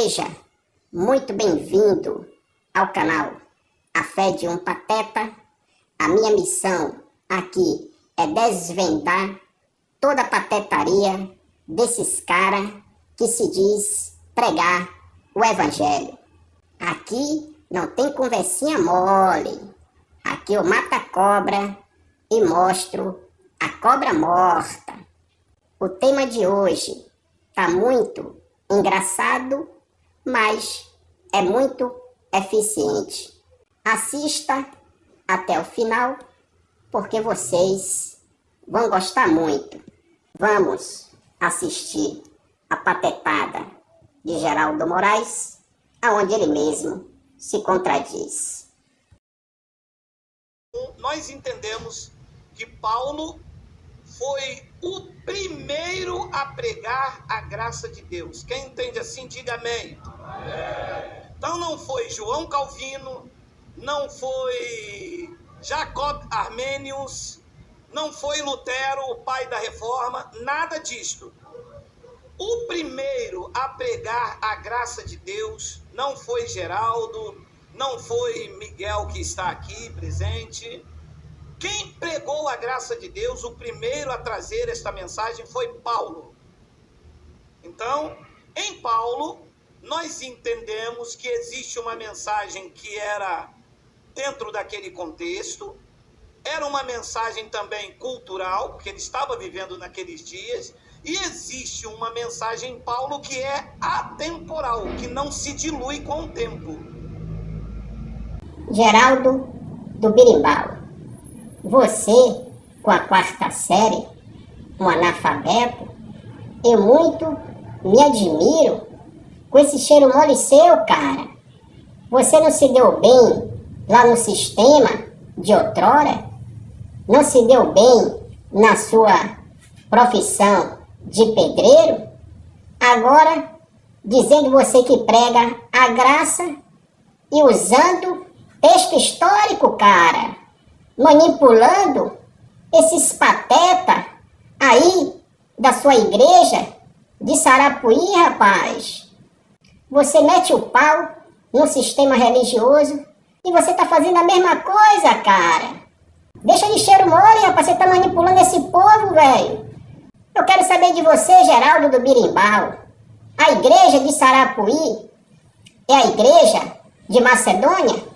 Seja muito bem-vindo ao canal A Fé de um Pateta. A minha missão aqui é desvendar toda a patetaria desses caras que se diz pregar o evangelho. Aqui não tem conversinha mole. Aqui eu mato a cobra e mostro a cobra morta. O tema de hoje tá muito engraçado, mas é muito eficiente. Assista até o final, porque vocês vão gostar muito. Vamos assistir a patetada de Geraldo Moraes, aonde ele mesmo se contradiz. Nós entendemos que Paulo foi o primeiro a pregar a graça de Deus. Quem entende assim, diga amém. Então não foi João Calvino, não foi Jacob Arminius, não foi Lutero, o pai da reforma, nada disto. O primeiro a pregar a graça de Deus não foi Geraldo, não foi Miguel, que está aqui presente. Quem pregou a graça de Deus, o primeiro a trazer esta mensagem foi Paulo. Então, em Paulo, nós entendemos que existe uma mensagem que era dentro daquele contexto, era uma mensagem também cultural, porque ele estava vivendo naqueles dias, e existe uma mensagem em Paulo que é atemporal, que não se dilui com o tempo. Geraldo do Birimbau, você, com a 4ª série, um analfabeto, eu muito me admiro com esse cheiro mole seu, cara. Você não se deu bem lá no sistema de outrora? Não se deu bem na sua profissão de pedreiro? Agora, dizendo você que prega a graça e usando texto histórico, cara. Manipulando esses pateta aí da sua igreja de Sarapuí, rapaz. Você mete o pau no sistema religioso e você tá fazendo a mesma coisa, cara. Deixa de cheiro mole, rapaz, você tá manipulando esse povo, velho. Eu quero saber de você, Geraldo do Birimbau. A igreja de Sarapuí é a igreja de Macedônia?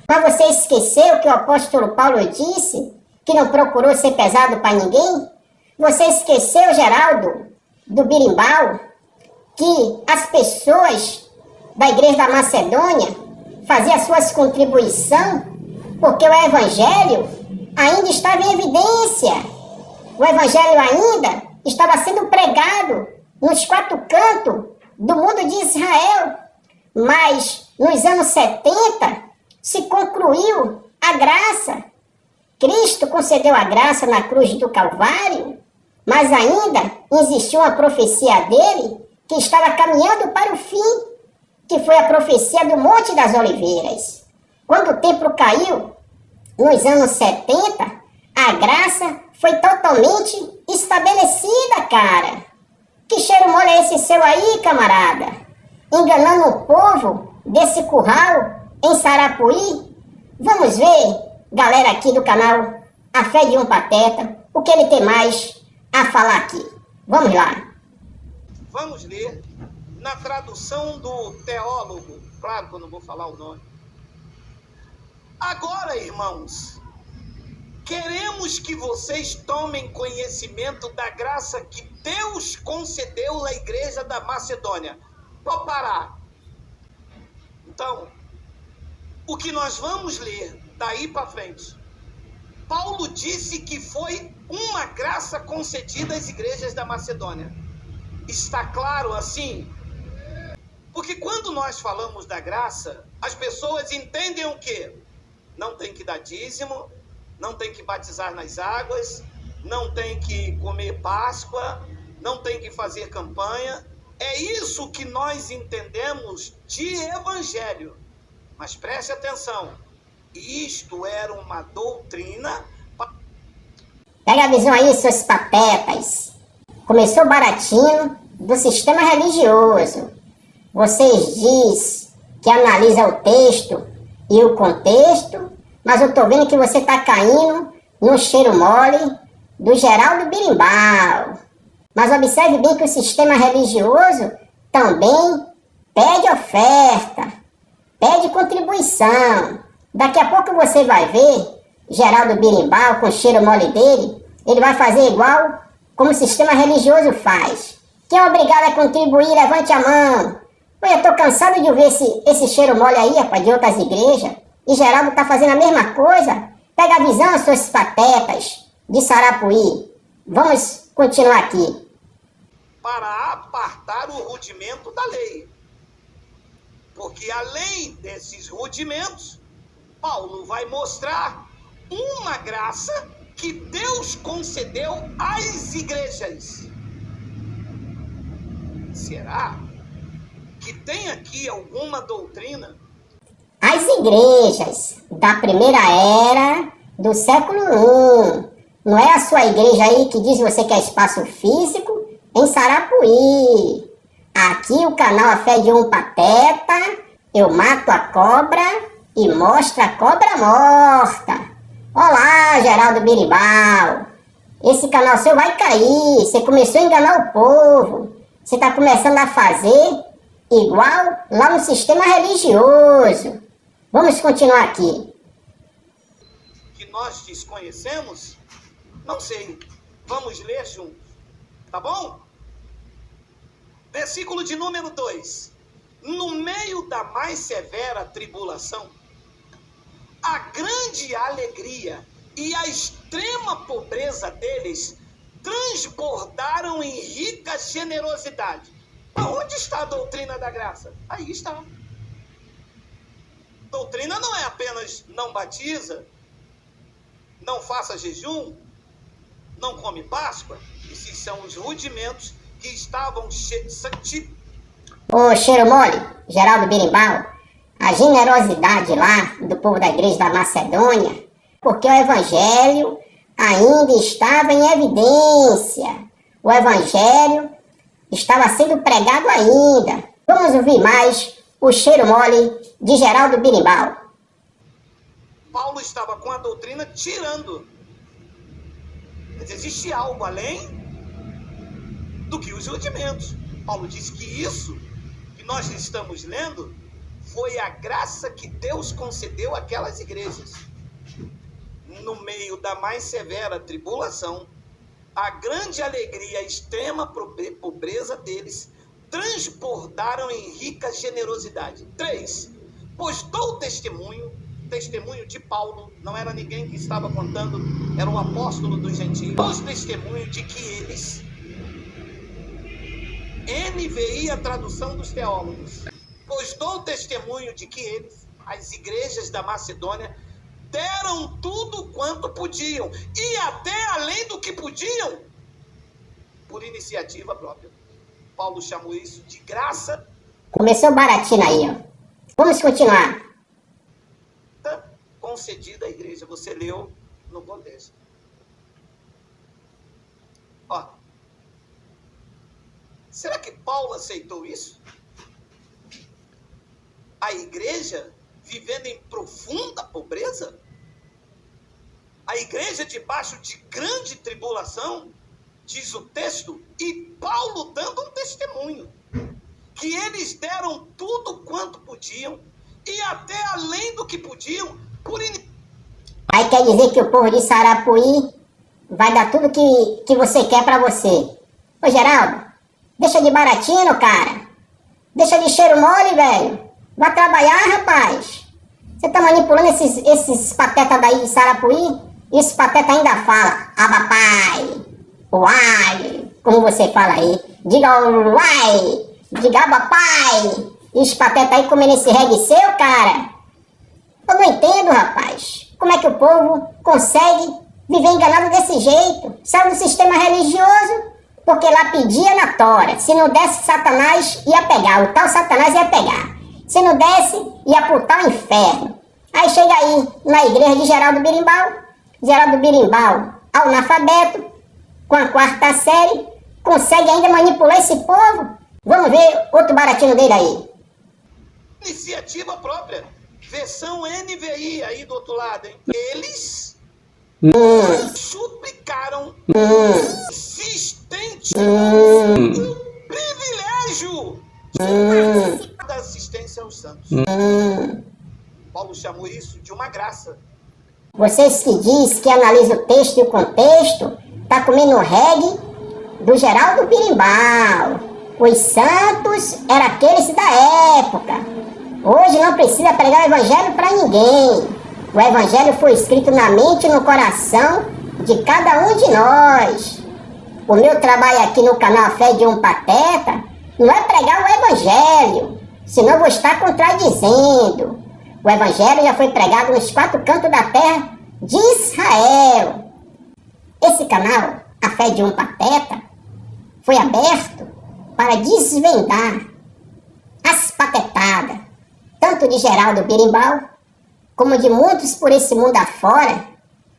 Mas você esqueceu que o apóstolo Paulo disse que não procurou ser pesado para ninguém? Você esqueceu, Geraldo do Birimbau, que as pessoas da igreja da Macedônia faziam suas contribuições porque o evangelho ainda estava em evidência. O evangelho ainda estava sendo pregado nos 4 cantos do mundo de Israel. Mas nos anos 70 se concluiu a graça. Cristo concedeu a graça na cruz do Calvário, mas ainda existiu uma profecia dele que estava caminhando para o fim, que foi a profecia do Monte das Oliveiras. Quando o templo caiu, nos anos 70, a graça foi totalmente estabelecida, cara. Que cheiro mole é esse seu aí, camarada? Enganando o povo desse curral em Sarapuí? Vamos ver, galera aqui do canal A Fé de um Pateta, o que ele tem mais a falar aqui. Vamos lá. Vamos ler na tradução do teólogo, claro que eu não vou falar o nome. Agora, irmãos, queremos que vocês tomem conhecimento da graça que Deus concedeu à igreja da Macedônia. Vou parar. Então, o que nós vamos ler daí para frente, Paulo disse que foi uma graça concedida às igrejas da Macedônia. Está claro assim? Porque quando nós falamos da graça, as pessoas entendem o quê? Não tem que dar dízimo, não tem que batizar nas águas, não tem que comer Páscoa, não tem que fazer campanha. É isso que nós entendemos de evangelho. Mas preste atenção, isto era uma doutrina... Pega a visão aí, seus patetas. Começou baratinho do sistema religioso. vocês dizem que analisa o texto e o contexto, mas eu tô vendo que você tá caindo no cheiro mole do Geraldo Birimbau. Mas observe bem que o sistema religioso também pede oferta, pede contribuição. Daqui a pouco você vai ver Geraldo Birimbau com o cheiro mole dele, ele vai fazer igual como o sistema religioso faz. Quem é obrigado a contribuir, levante a mão. Eu tô cansado de ver esse cheiro mole aí, rapaz, de outras igrejas. E Geraldo tá fazendo a mesma coisa. Pega a visão, seus patetas de Sarapuí. Vamos continuar aqui. Para apartar o rudimento da lei. Porque além desses rudimentos, Paulo vai mostrar uma graça que Deus concedeu às igrejas. Será que tem aqui alguma doutrina? As igrejas da primeira era do século I. Não é a sua igreja aí que diz que você quer espaço físico em Sarapuí. Aqui o canal A Fé de um Pateta, eu mato a cobra e mostro a cobra morta. Olá, Geraldo Birimbau. Esse canal seu vai cair. Você começou a enganar o povo. Você está começando a fazer igual lá no sistema religioso. Vamos continuar aqui. Que nós desconhecemos? Não sei. Vamos ler juntos. Tá bom? Versículo de número 2. No meio da mais severa tribulação, a grande alegria e a extrema pobreza deles transbordaram em rica generosidade. Aonde está a doutrina da graça? Aí está. Doutrina não é apenas não batiza, não faça jejum, não come Páscoa. Esses são os rudimentos que estavam Ô, cheiro mole, Geraldo Birimbau, a generosidade lá do povo da igreja da Macedônia, porque o evangelho ainda estava em evidência. O evangelho estava sendo pregado ainda. Vamos ouvir mais o cheiro mole de Geraldo Birimbau. Paulo estava com a doutrina tirando. Mas existe algo além do que os rudimentos. Paulo disse que isso que nós estamos lendo foi a graça que Deus concedeu àquelas igrejas. No meio da mais severa tribulação, a grande alegria e a extrema pobreza deles transbordaram em rica generosidade. 3. Pois dou testemunho de Paulo, não era ninguém que estava contando, era um apóstolo dos gentios. Dou testemunho de que eles, NVI, a tradução dos teólogos, pois dou testemunho de que eles, as igrejas da Macedônia, deram tudo quanto podiam, e até além do que podiam, por iniciativa própria. Paulo chamou isso de graça. Começou baratinho aí, ó. Vamos continuar. Concedida à igreja. Você leu no contexto. Ó. Será que Paulo aceitou isso? A igreja vivendo em profunda pobreza? A igreja debaixo de grande tribulação? Diz o texto, e Paulo dando um testemunho, que eles deram tudo quanto podiam, e até além do que podiam, Aí quer dizer que o povo de Sarapuí vai dar tudo que você quer pra você. Ô Geraldo, deixa de baratinho, cara. Deixa de cheiro mole, velho. Vai trabalhar, rapaz. Você tá manipulando esses patetas daí de Sarapuí? E esse pateta ainda fala, abapai, uai, como você fala aí. Diga uai, diga abapai. E os patetas aí comendo esse reggae seu, cara. Eu não entendo, rapaz. Como é que o povo consegue viver enganado desse jeito? Sai do sistema religioso, porque lá pedia na tora. Se não desse, Satanás ia pegar. O tal Satanás ia pegar. Se não desse, ia pro tal inferno. Aí chega aí na igreja de Geraldo Birimbau. Geraldo Birimbau, analfabeto, com a 4ª série, consegue ainda manipular esse povo? Vamos ver outro baratinho dele aí. Iniciativa própria. Versão NVI aí do outro lado, hein? Eles suplicaram insistente o privilégio da assistência aos santos. Paulo chamou isso de uma graça. Vocês que diz que analisam o texto e o contexto, tá comendo reggae do Geraldo Birimbau. Os santos eram aqueles da época. Hoje não precisa pregar o evangelho para ninguém. O evangelho foi escrito na mente e no coração de cada um de nós. O meu trabalho aqui no canal Fé de um Pateta não é pregar o evangelho, senão eu vou estar contradizendo. O evangelho já foi pregado nos 4 cantos da terra de Israel. Esse canal, A Fé de um Pateta, foi aberto para desvendar as patetadas, tanto de Geraldo Birimbau, como de muitos por esse mundo afora,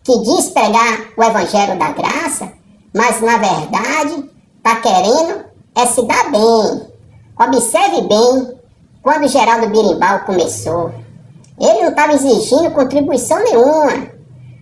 que diz pregar o evangelho da graça, mas na verdade está querendo se dar bem. Observe bem, quando Geraldo Birimbau começou, ele não estava exigindo contribuição nenhuma.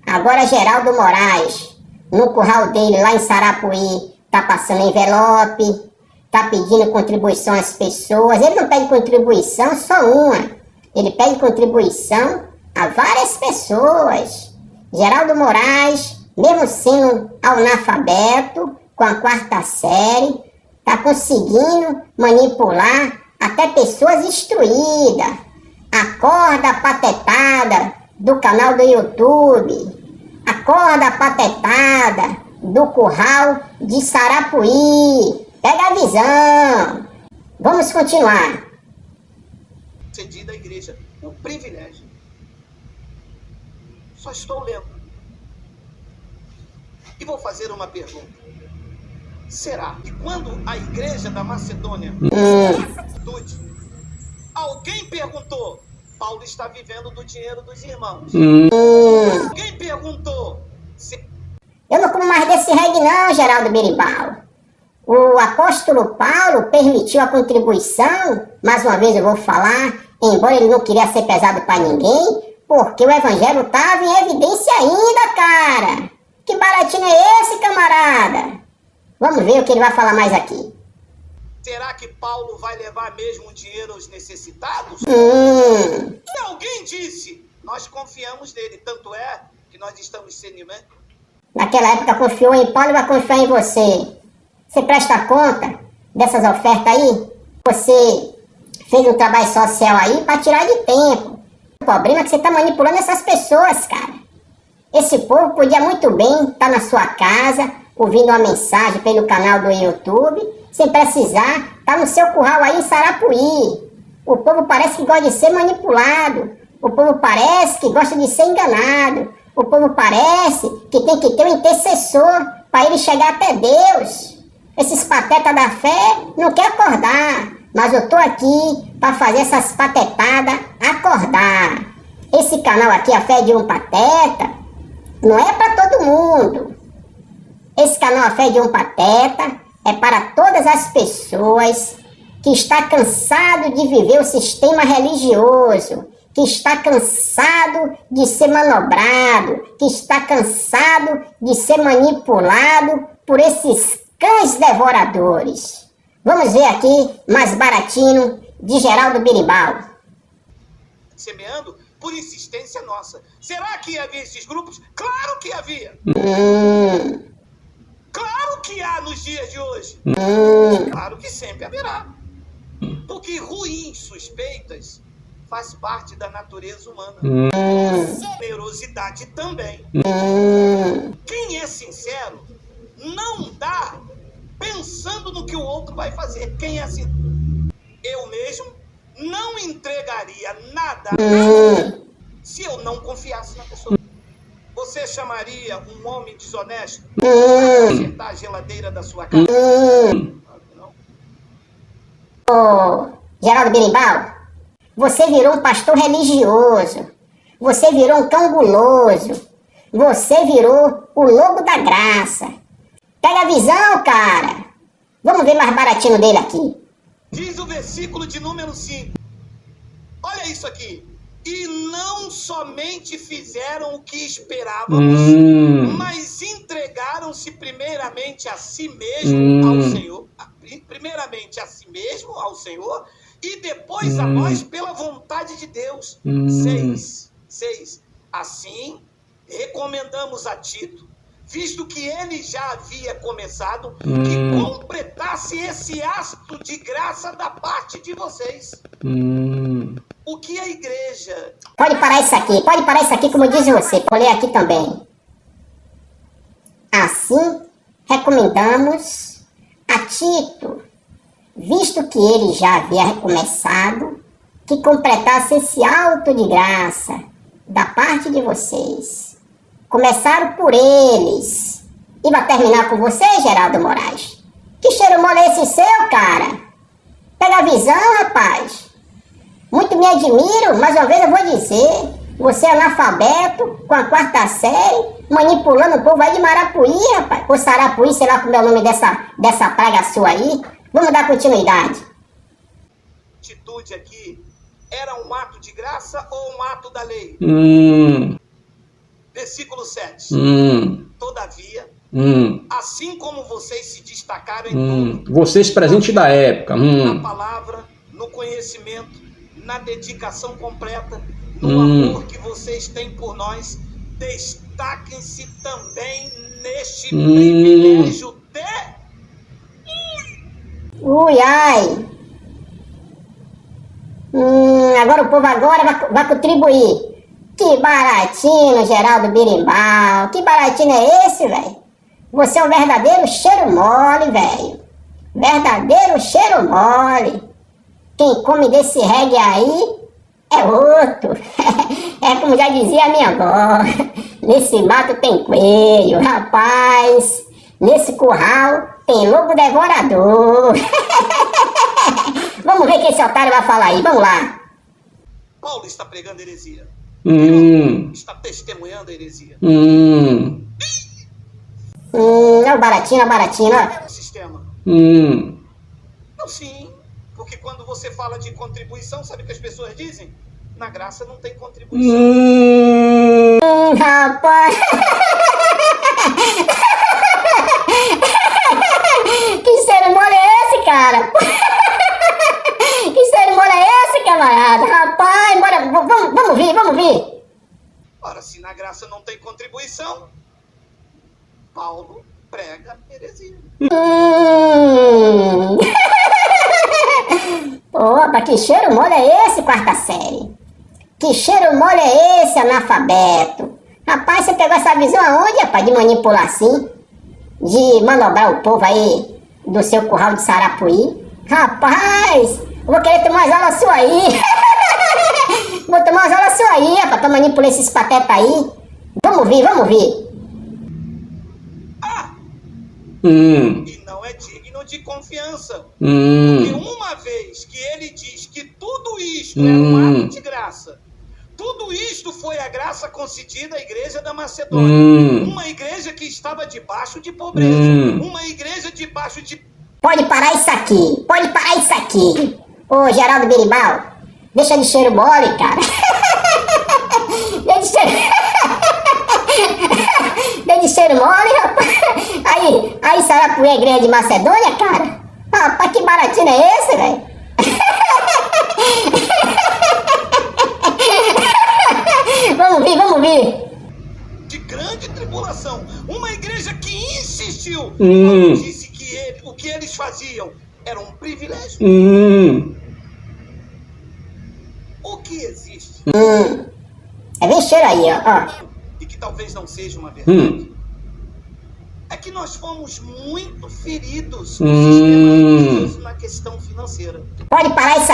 Agora Geraldo Moraes, no curral dele lá em Sarapuí, está passando envelope, está pedindo contribuição às pessoas. Ele não pede contribuição só uma, ele pede contribuição a várias pessoas. Geraldo Moraes, mesmo sendo analfabeto, com a 4ª série, está conseguindo manipular até pessoas instruídas. Acorda a patetada do canal do YouTube, acorda a patetada do curral de Sarapuí. Pega a visão. Vamos continuar. Cedida à igreja o privilégio. Só estou lendo. E vou fazer uma pergunta. Será que quando a igreja da Macedônia essa atitude, alguém perguntou, Paulo está vivendo do dinheiro dos irmãos? Alguém perguntou se... Eu não como mais desse reggae não, Geraldo Birimbau. O apóstolo Paulo permitiu a contribuição, mais uma vez eu vou falar, embora ele não queria ser pesado para ninguém, porque o evangelho estava em evidência ainda, cara. Que baratinho é esse, camarada? Vamos ver o que ele vai falar mais aqui. Será que Paulo vai levar mesmo o dinheiro aos necessitados? E alguém disse, nós confiamos nele, tanto é que nós estamos sendo... Naquela época confiou em Paulo e vai confiar em você. Você presta conta dessas ofertas aí? Você fez um trabalho social aí para tirar de tempo. O problema é que você está manipulando essas pessoas, cara. Esse povo podia muito bem estar na sua casa, ouvindo uma mensagem pelo canal do YouTube, sem precisar estar no seu curral aí em Sarapuí. O povo parece que gosta de ser manipulado. O povo parece que gosta de ser enganado. O povo parece que tem que ter um intercessor para ele chegar até Deus. Esses patetas da fé não querem acordar, mas eu tô aqui para fazer essas patetadas acordar. Esse canal aqui, A Fé de um Pateta, não é para todo mundo. Esse canal A Fé de um Pateta é para todas as pessoas que está cansado de viver o sistema religioso, que está cansado de ser manobrado, que está cansado de ser manipulado por esses cães devoradores. Vamos ver aqui mais baratinho de Geraldo Birimbau. Semeando por insistência nossa. Será que havia esses grupos? Claro que havia. Claro que há nos dias de hoje. Claro que sempre haverá. Porque ruins suspeitas faz parte da natureza humana. Generosidade também. Quem é sincero não dá pensando no que o outro vai fazer. Quem é assim? Eu mesmo não entregaria nada se eu não confiasse na pessoa. Você chamaria um homem desonesto para consertar a geladeira da sua casa? Não. Ô, Geraldo Birimbau, você virou um pastor religioso. Você virou um cão guloso. Você virou o lobo da graça. Pega a visão, cara. Vamos ver mais baratinho dele aqui. Diz o versículo de número 5. Olha isso aqui. E não somente fizeram o que esperávamos, mas entregaram-se primeiramente a si mesmo ao Senhor. Primeiramente a si mesmo ao Senhor e depois a nós pela vontade de Deus. 6. Assim, recomendamos a Tito, visto que ele já havia começado, que completasse esse ato de graça da parte de vocês. O que a igreja... Pode parar isso aqui, como diz você, vou ler aqui também. Assim, recomendamos a Tito, visto que ele já havia recomeçado, que completasse esse auto de graça da parte de vocês. Começaram por eles. E vai terminar com você, Geraldo Moraes. Que cheiro mole é esse seu, cara? Pega a visão, rapaz. Muito me admiro, mais uma vez eu vou dizer. Você é analfabeto, com a 4ª série, manipulando o povo aí de Marapuí, rapaz. Ou Sarapuí, sei lá como é o nome dessa praga sua aí. Vamos dar continuidade. A atitude aqui era um ato de graça ou um ato da lei? Versículo 7. Todavia, assim como vocês se destacaram em tudo, vocês presentes da época, na palavra, no conhecimento, na dedicação completa, no amor que vocês têm por nós, destaquem-se também neste privilégio de... Ai. Agora o povo vai contribuir. Que baratinho, Geraldo Birimbau. Que baratinho é esse, velho? Você é um verdadeiro cheiro mole, velho. Verdadeiro cheiro mole. Quem come desse reggae aí é outro. É como já dizia a minha avó. Nesse mato tem coelho, rapaz. Nesse curral tem lobo devorador. Vamos ver o que esse otário vai falar aí, vamos lá. Paulo está pregando heresia. Está testemunhando a heresia. É o baratinho, ó. Sistema. Não, sim. Porque quando você fala de contribuição, sabe o que as pessoas dizem? Na graça não tem contribuição. Rapaz. Que ser mole é esse, cara? Que ser mole é esse, camarada? Rapaz, bora, vamos vir. Ora, se na graça não tem contribuição, Paulo prega heresia. Opa, que cheiro mole é esse, 4ª série? Que cheiro mole é esse, analfabeto? Rapaz, você pegou essa visão aonde, rapaz, de manipular assim? De manobrar o povo aí do seu curral de Sarapuí? Rapaz, eu vou querer tomar umas aulas suas aí. Vou tomar umas aulas suas aí, rapaz, pra manipular esses patetas aí. Vamos vir. E não é digno de confiança. Porque uma vez que ele diz que tudo isto é um ato de graça, tudo isto foi a graça concedida à igreja da Macedônia. Uma igreja que estava debaixo de pobreza. Uma igreja debaixo de... Pode parar isso aqui. Ô, Geraldo Birimbau, deixa de cheiro mole, cara. Deixa de cheiro mole, rapaz. Aí Sarapuí é igreja de Macedônia, cara? Rapaz, que baratinho é esse, velho? Vamos vir. De grande tribulação. Uma igreja que insistiu. Quando disse que o que eles faziam era um privilégio. O que existe? É bem cheiro aí, ó. E que talvez não seja uma verdade. É que nós fomos muito feridos no sistema religioso na questão financeira. Pode parar isso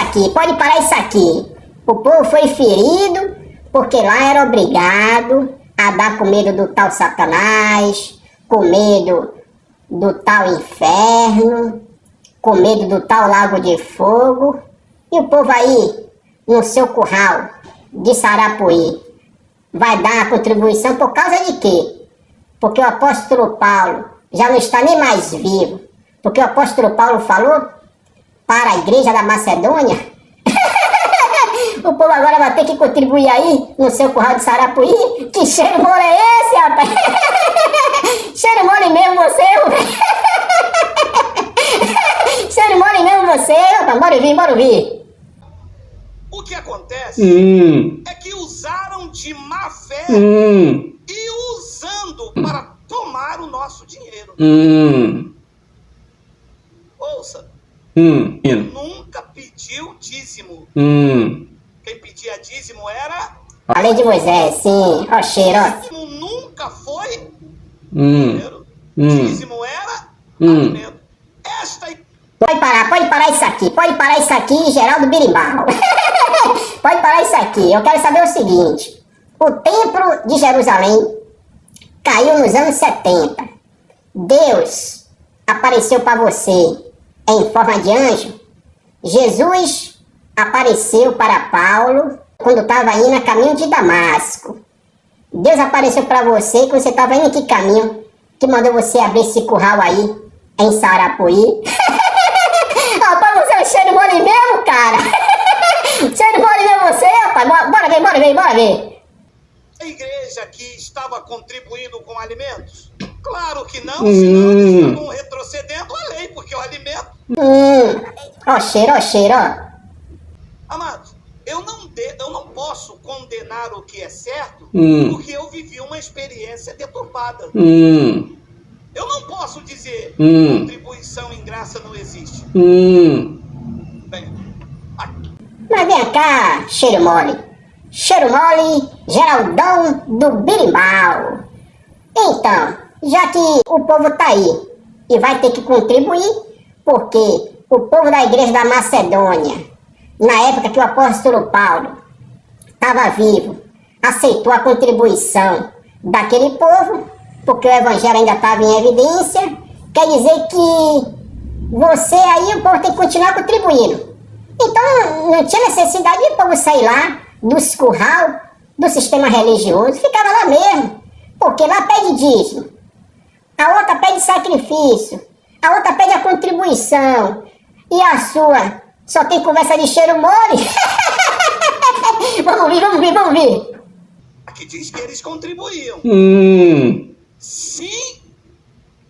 aqui. O povo foi ferido porque lá era obrigado a dar com medo do tal Satanás, com medo do tal inferno, com medo do tal lago de fogo. E o povo aí, no seu curral de Sarapuí, vai dar a contribuição por causa de quê? Porque o apóstolo Paulo já não está nem mais vivo. Porque o apóstolo Paulo falou para a igreja da Macedônia? O povo agora vai ter que contribuir aí no seu curral de Sarapuí? Que cheiro mole é esse, rapaz? Cheiro mole mesmo você, cheiro mole mesmo você, rapaz. Bora ouvir. O que acontece é que usaram de má fé e usando para tomar o nosso dinheiro. Ouça, nunca pediu dízimo. Quem pedia dízimo era a lei de Moisés, sim. Ó, cheiro, ó. Dízimo nunca foi dinheiro. Dízimo era alimento. Pode parar isso aqui, Geraldo Birimbau. Pode parar isso aqui. Eu quero saber o seguinte: o templo de Jerusalém caiu nos anos 70. Deus apareceu para você em forma de anjo. Jesus apareceu para Paulo quando estava indo a caminho de Damasco. Deus apareceu para você quando você estava indo que caminho, que mandou você abrir esse curral aí em Sarapuí. Rapaz, você é um cheiro mole mesmo, cara. Cheiro mole mesmo você, rapaz. Bora ver. A igreja aqui estava contribuindo com alimentos? Claro que não, senão eles estavam retrocedendo a lei, porque o alimento... Ó cheiro, ó. Amados, eu não posso condenar o que é certo, porque eu vivi uma experiência deturpada. Eu não posso dizer que contribuição em graça não existe. Bem, mas vem cá, cheiro mole, Geraldão do Birimbau. Então, já que o povo tá aí e vai ter que contribuir, porque o povo da igreja da Macedônia, na época que o apóstolo Paulo estava vivo, aceitou a contribuição daquele povo, porque o evangelho ainda estava em evidência, quer dizer que você aí, o povo tem que continuar contribuindo. Então não tinha necessidade de o povo sair lá dos curral, do sistema religioso, ficava lá mesmo, porque lá pede dízimo, a outra pede sacrifício, a outra pede a contribuição, e a sua só tem conversa de cheiro mole. Vamos ver. Aqui diz que eles contribuíam. Sim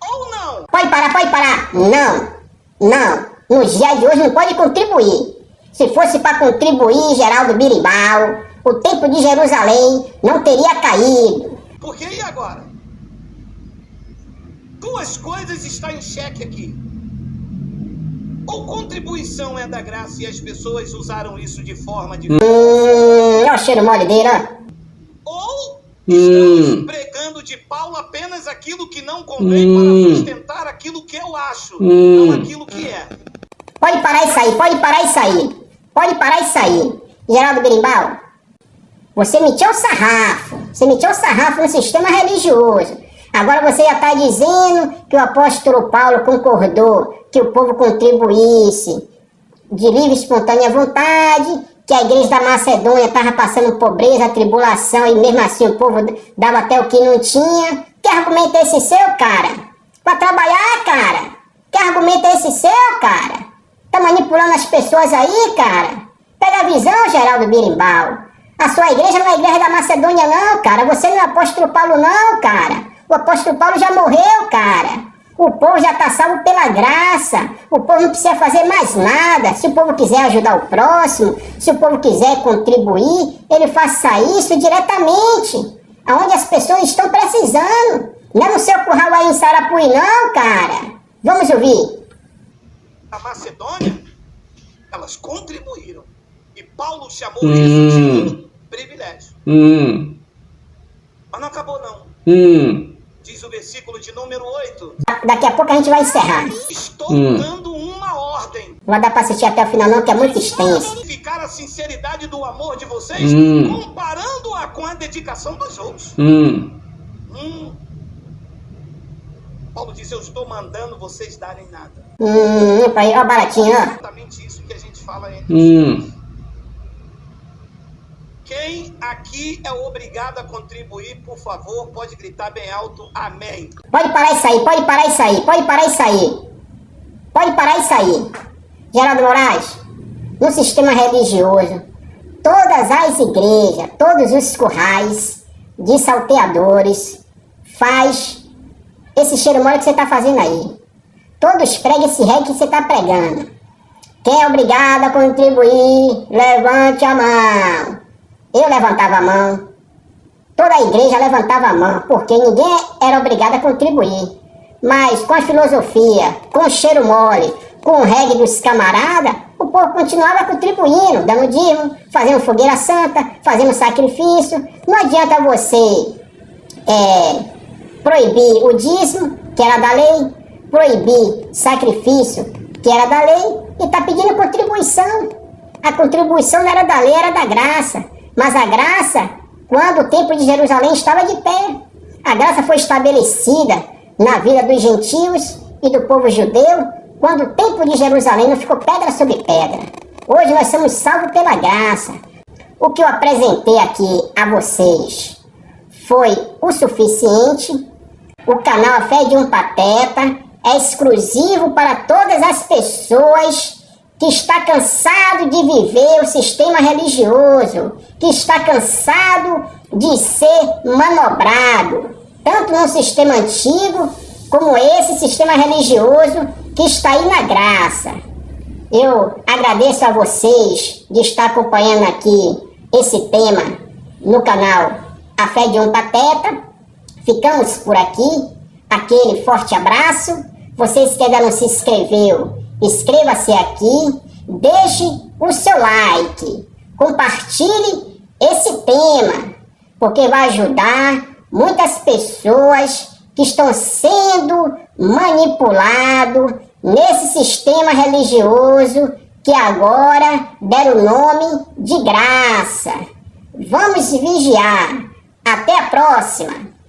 ou não? Pode parar. Não. Nos dias de hoje não pode contribuir. Se fosse para contribuir, Geraldo Birimbau, o templo de Jerusalém não teria caído. Por que e agora? Duas coisas estão em xeque aqui. Ou contribuição é da graça e as pessoas usaram isso de forma de... É o cheiro mole dele, ó. Ou estamos pregando de Paulo apenas aquilo que não convém para sustentar aquilo que eu acho, não aquilo que é. Pode parar isso aí. Geraldo Birimbau, você meteu o sarrafo no sistema religioso. Agora você já está dizendo que o apóstolo Paulo concordou que o povo contribuísse de livre e espontânea vontade, que a igreja da Macedônia estava passando pobreza, tribulação, e mesmo assim o povo dava até o que não tinha. Que argumento é esse seu, cara? Pra trabalhar, cara? Que argumento é esse seu, cara? Tá manipulando as pessoas aí, cara? Pega a visão, Geraldo Birimbau. A sua igreja não é a igreja da Macedônia, não, cara. Você não é o apóstolo Paulo, não, cara. O apóstolo Paulo já morreu, cara. O povo já está salvo pela graça. O povo não precisa fazer mais nada. Se o povo quiser ajudar o próximo, se o povo quiser contribuir, ele faça isso diretamente, aonde as pessoas estão precisando. Não é no seu curral aí em Sarapuí, não, cara. Vamos ouvir. A Macedônia, elas contribuíram. E Paulo chamou isso de privilégio. Mas não acabou, não. Diz o versículo de número 8. Daqui a pouco a gente vai encerrar. Estou dando uma ordem. Não vai dar pra assistir até o final não, que é muito extenso. Verificar a sinceridade do amor de vocês, comparando-a com a dedicação dos outros. Paulo diz, eu estou mandando vocês darem nada. Ó, baratinho, ó. Exatamente isso que a gente fala entre Quem aqui é obrigado a contribuir, por favor, pode gritar bem alto, amém. Pode parar isso aí. Geraldo Moraes, no sistema religioso, todas as igrejas, todos os currais de salteadores faz esse cheiro mole que você está fazendo aí. Todos pregam esse rei que você está pregando. Quem é obrigado a contribuir, levante a mão. Eu levantava a mão. Toda a igreja levantava a mão, porque ninguém era obrigado a contribuir. Mas com a filosofia, com o cheiro mole, com o reggae dos camaradas, o povo continuava contribuindo, dando dízimo, fazendo fogueira santa, fazendo sacrifício. Não adianta você proibir o dízimo, que era da lei, proibir sacrifício, que era da lei, e tá pedindo contribuição. A contribuição não era da lei, era da graça. Mas a graça, quando o templo de Jerusalém estava de pé, a graça foi estabelecida na vida dos gentios e do povo judeu, quando o templo de Jerusalém não ficou pedra sobre pedra. Hoje nós somos salvos pela graça. O que eu apresentei aqui a vocês foi o suficiente. O canal A Fé de um Pateta é exclusivo para todas as pessoas que está cansado de viver o sistema religioso, que está cansado de ser manobrado, tanto no sistema antigo como esse sistema religioso que está aí na graça. Eu agradeço a vocês de estar acompanhando aqui esse tema no canal A Fé de um Pateta. Ficamos por aqui. Aquele forte abraço. Vocês que ainda não se inscreveu, inscreva-se aqui. Deixe o seu like. Compartilhe esse tema, porque vai ajudar muitas pessoas que estão sendo manipuladas nesse sistema religioso que agora deram o nome de graça. Vamos vigiar. Até a próxima!